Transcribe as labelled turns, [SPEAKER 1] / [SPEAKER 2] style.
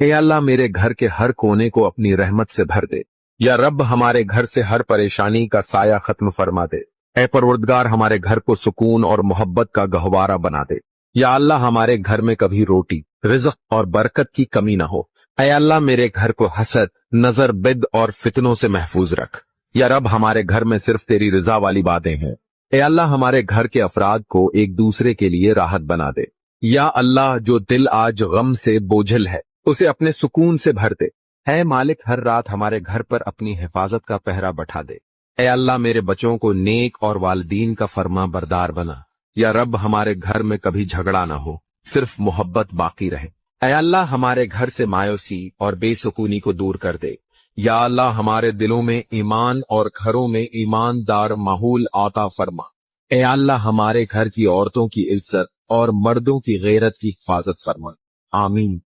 [SPEAKER 1] ए अल्लाह मेरे घर के हर कोने को अपनी रहमत से भर दे। या रब हमारे घर से हर परेशानी का साया खत्म फरमा दे। ए परवरदिगार हमारे घर को सुकून और मोहब्बत का गहवारा बना दे। या अल्लाह हमारे घर में कभी रोटी, रिज़्क और बरकत की कमी ना हो। ए अल्लाह मेरे घर को हसद, नजर, बिद और फितनों से महफूज रख। या रब हमारे घर में सिर्फ तेरी रजा वाली बातें हैं। ए अल्लाह हमारे घर के अफराद को एक दूसरे के लिए राहत बना दे। या अल्लाह जो दिल आज गम से बोझल है उसे अपने सुकून से भर दे। है मालिक हर रात हमारे घर पर अपनी हिफाजत का पहरा बैठा दे। ए अल्लाह मेरे बच्चों को नेक और वालिदीन का फरमा बरदार बना। या रब हमारे घर में कभी झगड़ा ना हो, सिर्फ मोहब्बत बाकी रहे। ए अल्लाह हमारे घर से मायूसी और बेसुकूनी को दूर कर दे। या अल्लाह हमारे दिलों में ईमान और घरों में ईमानदार माहौल आता फरमा। ए अल्लाह हमारे घर की औरतों की इज्जत और मर्दों की गैरत की हिफाजत फरमा। आमीन।